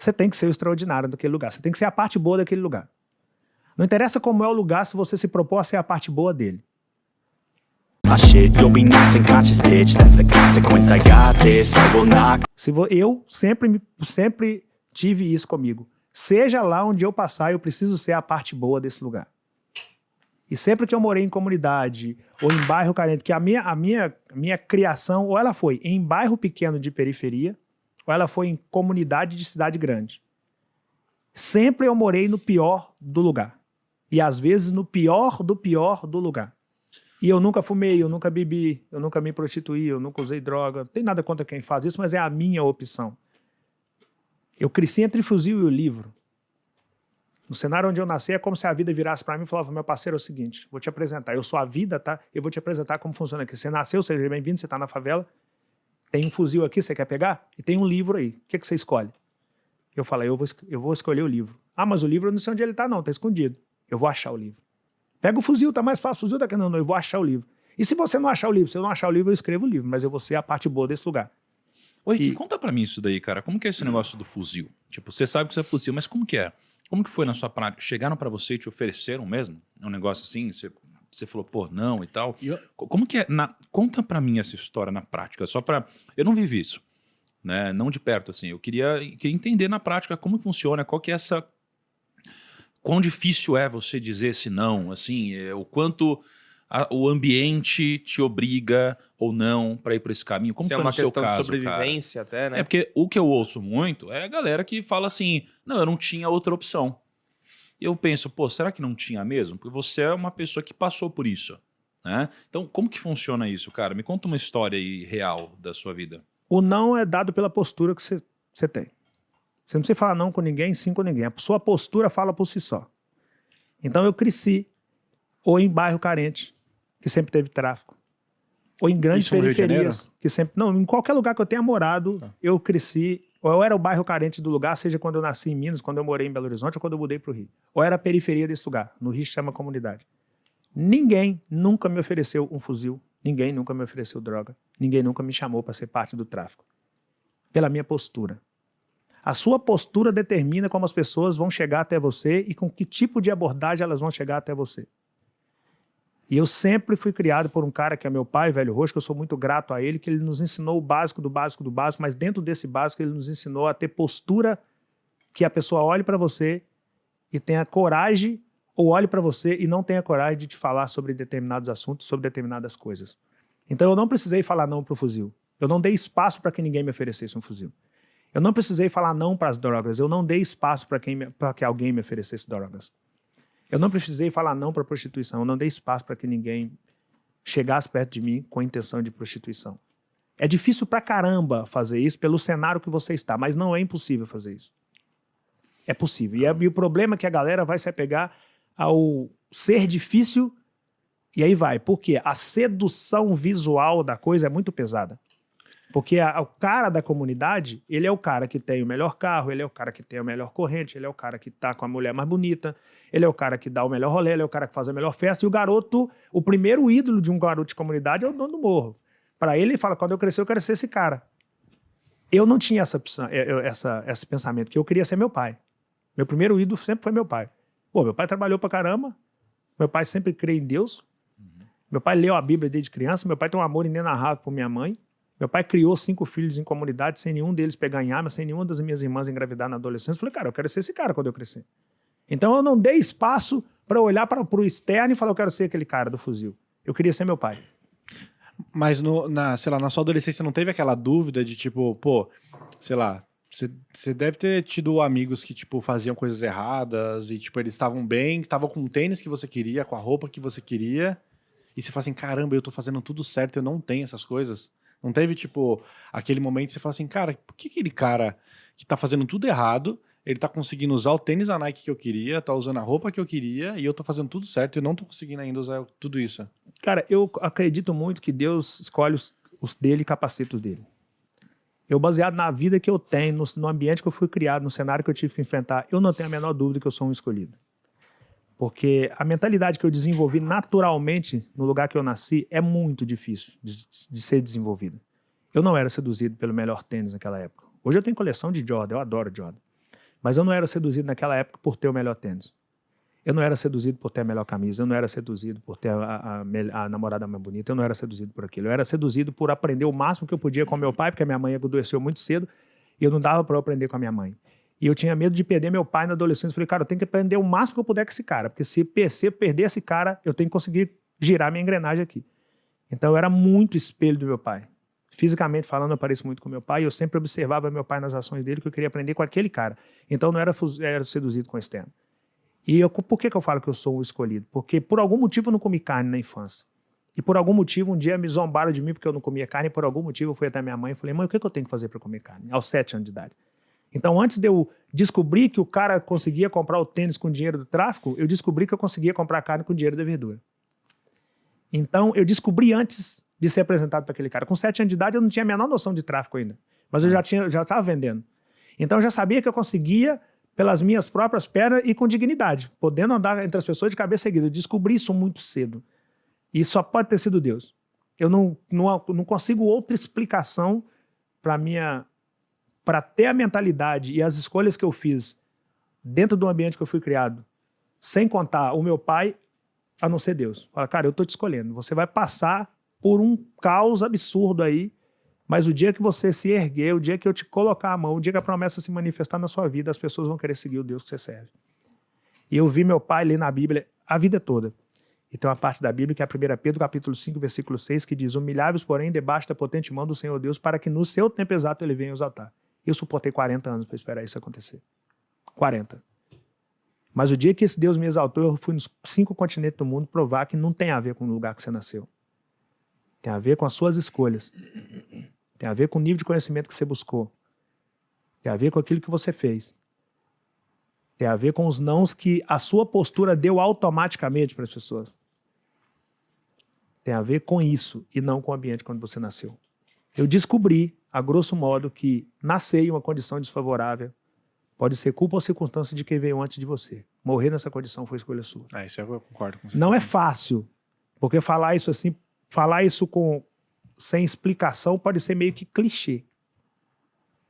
Você tem que ser o extraordinário daquele lugar. Você tem que ser a parte boa daquele lugar. Não interessa como é o lugar se você se propor a ser a parte boa dele. Eu sempre tive isso comigo. Seja lá onde eu passar, eu preciso ser a parte boa desse lugar. E sempre que eu morei em comunidade ou em bairro carente, porque a minha criação, ou ela foi em bairro pequeno de periferia, ou ela foi em comunidade de cidade grande. Sempre eu morei no pior do lugar. E às vezes no pior do lugar. E eu nunca fumei, eu nunca bebi, eu nunca me prostituí, eu nunca usei droga. Não tem nada contra quem faz isso, mas é a minha opção. Eu cresci entre o fuzil e o livro. No cenário onde eu nasci, é como se a vida virasse para mim e falava: meu parceiro, é o seguinte, vou te apresentar, eu sou a vida, tá? Eu vou te apresentar como funciona aqui. Você nasceu, seja bem-vindo, você está na favela, tem um fuzil aqui, você quer pegar? E tem um livro aí, o que você escolhe? Eu falei: eu vou escolher o livro. Ah, mas o livro eu não sei onde ele está não, está escondido. Eu vou achar o livro. Pega o fuzil, tá mais fácil, o fuzil daqui. Não, eu vou achar o livro. E se você não achar o livro? Se eu não achar o livro, eu escrevo o livro, mas eu vou ser a parte boa desse lugar. Oi, conta pra mim isso daí, cara. Como que é esse negócio do fuzil? Tipo, você sabe que você é fuzil, mas como que é? Como que foi na sua prática? Chegaram pra você e te ofereceram mesmo? Um negócio assim? Você falou, pô, não e tal. Como que é? Conta pra mim essa história na prática. Só pra... Eu não vivi isso, né? Não de perto, assim. Eu queria entender na prática como funciona, qual que é essa... Quão difícil é você dizer esse não, assim, o quanto o ambiente te obriga ou não para ir por esse caminho. Como foi no seu caso, é uma questão de sobrevivência, cara? até, né? É porque o que eu ouço muito é a galera que fala assim, não, eu não tinha outra opção. E eu penso, pô, será que não tinha mesmo? Porque você é uma pessoa que passou por isso, né? Então, como que funciona isso, cara? Me conta uma história aí real da sua vida. O não é dado pela postura que você tem. Você não precisa falar não com ninguém, sim com ninguém. A sua postura fala por si só. Então eu cresci ou em bairro carente, que sempre teve tráfico, ou em grandes periferias, que sempre... Não, em qualquer lugar que eu tenha morado, eu cresci, ou eu era o bairro carente do lugar, seja quando eu nasci em Minas, quando eu morei em Belo Horizonte, ou quando eu mudei para o Rio. Ou era a periferia desse lugar. No Rio se chama comunidade. Ninguém nunca me ofereceu um fuzil, ninguém nunca me ofereceu droga, ninguém nunca me chamou para ser parte do tráfico. Pela minha postura. A sua postura determina como as pessoas vão chegar até você e com que tipo de abordagem elas vão chegar até você. E eu sempre fui criado por um cara que é meu pai, Velho Roxo, que eu sou muito grato a ele, que ele nos ensinou o básico do básico do básico, mas dentro desse básico ele nos ensinou a ter postura que a pessoa olhe para você e tenha coragem, ou olhe para você e não tenha coragem de te falar sobre determinados assuntos, sobre determinadas coisas. Então eu não precisei falar não para o fuzil. Eu não dei espaço para que ninguém me oferecesse um fuzil. Eu não precisei falar não para as drogas, eu não dei espaço para que alguém me oferecesse drogas. Eu não precisei falar não para a prostituição, eu não dei espaço para que ninguém chegasse perto de mim com a intenção de prostituição. É difícil pra caramba fazer isso pelo cenário que você está, mas não é impossível fazer isso. É possível. E o problema é que a galera vai se apegar ao ser difícil e aí vai. Por quê? A sedução visual da coisa é muito pesada. Porque o cara da comunidade, ele é o cara que tem o melhor carro, ele é o cara que tem a melhor corrente, ele é o cara que tá com a mulher mais bonita, ele é o cara que dá o melhor rolê, ele é o cara que faz a melhor festa, e o garoto, o primeiro ídolo de um garoto de comunidade é o dono do morro. Para ele, ele fala, quando eu crescer, eu quero ser esse cara. Eu não tinha esse pensamento, porque eu queria ser meu pai. Meu primeiro ídolo sempre foi meu pai. Pô, meu pai trabalhou pra caramba, meu pai sempre crê em Deus, meu pai leu a Bíblia desde criança, meu pai tem um amor inenarrável por minha mãe. Meu pai criou 5 filhos em comunidade, sem nenhum deles pegar em arma, sem nenhuma das minhas irmãs engravidar na adolescência. Eu falei, cara, eu quero ser esse cara quando eu crescer. Então eu não dei espaço para olhar para o externo e falar, eu quero ser aquele cara do fuzil. Eu queria ser meu pai. Mas sei lá, na sua adolescência não teve aquela dúvida de tipo, pô, sei lá, você deve ter tido amigos que tipo faziam coisas erradas e tipo eles estavam bem, estavam com o tênis que você queria, com a roupa que você queria, e você fala assim, caramba, eu tô fazendo tudo certo, eu não tenho essas coisas. Não teve, tipo, aquele momento que você fala assim, cara, por que aquele cara que tá fazendo tudo errado, ele tá conseguindo usar o tênis da Nike que eu queria, tá usando a roupa que eu queria, e eu tô fazendo tudo certo e não tô conseguindo ainda usar tudo isso? Cara, eu acredito muito que Deus escolhe os dele e capacita os dele. Eu, baseado na vida que eu tenho, no ambiente que eu fui criado, no cenário que eu tive que enfrentar, eu não tenho a menor dúvida que eu sou um escolhido. Porque a mentalidade que eu desenvolvi naturalmente no lugar que eu nasci é muito difícil de ser desenvolvida. Eu não era seduzido pelo melhor tênis naquela época. Hoje eu tenho coleção de Jordan, eu adoro Jordan. Mas eu não era seduzido naquela época por ter o melhor tênis. Eu não era seduzido por ter a melhor camisa. Eu não era seduzido por ter a namorada mais bonita. Eu não era seduzido por aquilo. Eu era seduzido por aprender o máximo que eu podia com meu pai, porque a minha mãe adoeceu muito cedo e eu não dava para eu aprender com a minha mãe. E eu tinha medo de perder meu pai na adolescência. Eu falei, cara, eu tenho que aprender o máximo que eu puder com esse cara, porque se eu perder esse cara, eu tenho que conseguir girar minha engrenagem aqui. Então eu era muito espelho do meu pai. Fisicamente falando, eu pareço muito com meu pai e eu sempre observava meu pai nas ações dele, que eu queria aprender com aquele cara. Então eu não era seduzido com o externo. E por que eu falo que eu sou o escolhido? Porque por algum motivo eu não comi carne na infância. E por algum motivo um dia me zombaram de mim porque eu não comia carne e por algum motivo eu fui até minha mãe e falei, mãe, o que eu tenho que fazer para comer carne? Aos 7 anos de idade. Então, antes de eu descobrir que o cara conseguia comprar o tênis com dinheiro do tráfico, eu descobri que eu conseguia comprar carne com dinheiro da verdura. Então, eu descobri antes de ser apresentado para aquele cara. Com 7 anos de idade, eu não tinha a menor noção de tráfico ainda. Mas eu já estava vendendo. Então, eu já sabia que eu conseguia pelas minhas próprias pernas e com dignidade, podendo andar entre as pessoas de cabeça erguida. Eu descobri isso muito cedo. E só pode ter sido Deus. Eu não consigo outra explicação para ter a mentalidade e as escolhas que eu fiz dentro do ambiente que eu fui criado, sem contar o meu pai, a não ser Deus. Fala, cara, eu tô te escolhendo. Você vai passar por um caos absurdo aí, mas o dia que você se erguer, o dia que eu te colocar a mão, o dia que a promessa se manifestar na sua vida, as pessoas vão querer seguir o Deus que você serve. E eu vi meu pai ler na Bíblia a vida toda. E tem uma parte da Bíblia que é a 1 Pedro, capítulo 5, versículo 6, que diz, humilhai-vos, porém, debaixo da potente mão do Senhor Deus, para que no seu tempo exato ele venha exaltar. Eu suportei 40 anos para esperar isso acontecer. 40. Mas o dia que esse Deus me exaltou, eu fui nos 5 continentes do mundo provar que não tem a ver com o lugar que você nasceu. Tem a ver com as suas escolhas. Tem a ver com o nível de conhecimento que você buscou. Tem a ver com aquilo que você fez. Tem a ver com os nãos que a sua postura deu automaticamente para as pessoas. Tem a ver com isso e não com o ambiente quando você nasceu. Eu descobri, a grosso modo, que nascer em uma condição desfavorável pode ser culpa ou circunstância de quem veio antes de você. Morrer nessa condição foi escolha sua. Isso eu concordo com você. Não é fácil, porque falar isso sem explicação pode ser meio que clichê.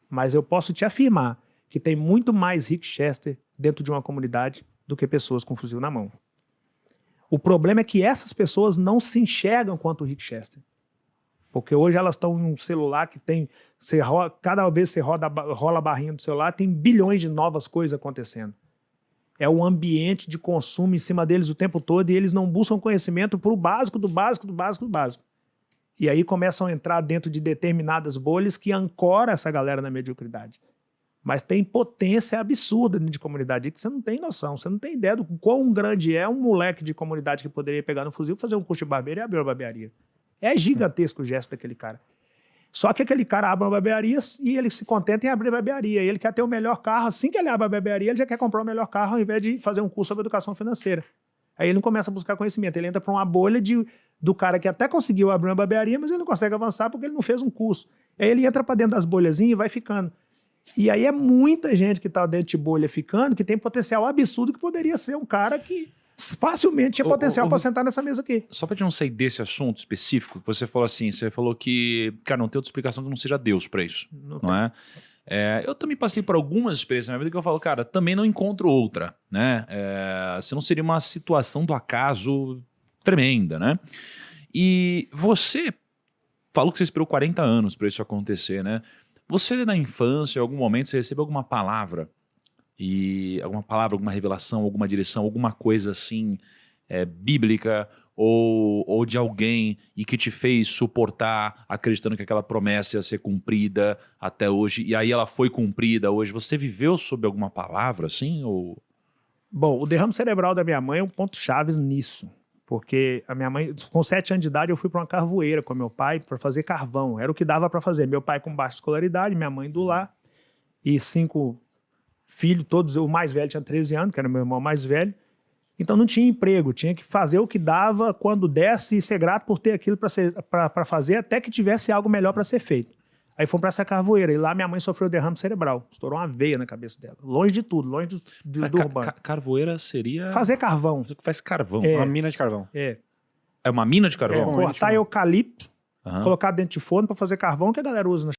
Mas eu posso te afirmar que tem muito mais Rick Chester dentro de uma comunidade do que pessoas com fuzil na mão. O problema é que essas pessoas não se enxergam quanto o Rick Chester. Porque hoje elas estão em um celular que tem... cada vez que você rola a barrinha do celular, tem bilhões de novas coisas acontecendo. É um ambiente de consumo em cima deles o tempo todo e eles não buscam conhecimento para o básico, do básico, do básico, do básico. E aí começam a entrar dentro de determinadas bolhas que ancoram essa galera na mediocridade. Mas tem potência absurda de comunidade que você não tem noção, você não tem ideia do quão grande é um moleque de comunidade que poderia pegar no fuzil, fazer um curso de barbeiro e abrir uma barbearia. É gigantesco o gesto daquele cara. Só que aquele cara abre uma barbearia e ele se contenta em abrir a barbearia. Ele quer ter o melhor carro. Assim que ele abre a barbearia, ele já quer comprar o melhor carro ao invés de fazer um curso sobre educação financeira. Aí ele não começa a buscar conhecimento. Ele entra para uma bolha do cara que até conseguiu abrir uma barbearia, mas ele não consegue avançar porque ele não fez um curso. Aí ele entra para dentro das bolhazinhas e vai ficando. E aí é muita gente que está dentro de bolha ficando, que tem potencial absurdo, que poderia ser um cara que facilmente tinha potencial para sentar nessa mesa aqui. Só para não sair desse assunto específico, você falou assim, você falou que, cara, não tem outra explicação que não seja Deus para isso, não é? Eu também passei por algumas experiências na minha vida que eu falo, cara, também não encontro outra, né? Se não seria uma situação do acaso tremenda, né? E você falou que você esperou 40 anos para isso acontecer, né? Você na infância, em algum momento, você recebeu alguma palavra, alguma revelação, alguma direção, alguma coisa assim, bíblica ou de alguém e que te fez suportar acreditando que aquela promessa ia ser cumprida até hoje, e aí ela foi cumprida hoje. Você viveu sob alguma palavra assim? Ou... Bom, o derrame cerebral da minha mãe é um ponto-chave nisso. Porque a minha mãe, com 7 anos de idade, eu fui para uma carvoeira com meu pai para fazer carvão. Era o que dava para fazer. Meu pai com baixa escolaridade, minha mãe do lar, e 5 filhos, todos. O mais velho tinha 13 anos, que era meu irmão mais velho. Então não tinha emprego, tinha que fazer o que dava quando desse e ser grato por ter aquilo para fazer, até que tivesse algo melhor para ser feito. Aí fomos para essa carvoeira, e lá minha mãe sofreu derrame cerebral. Estourou uma veia na cabeça dela. Longe de tudo, longe do urbano. Carvoeira seria... Fazer carvão. Você que faz carvão. Uma mina de carvão. É uma mina de carvão? Cortar eucalipto, colocar dentro de forno para fazer carvão, que a galera usa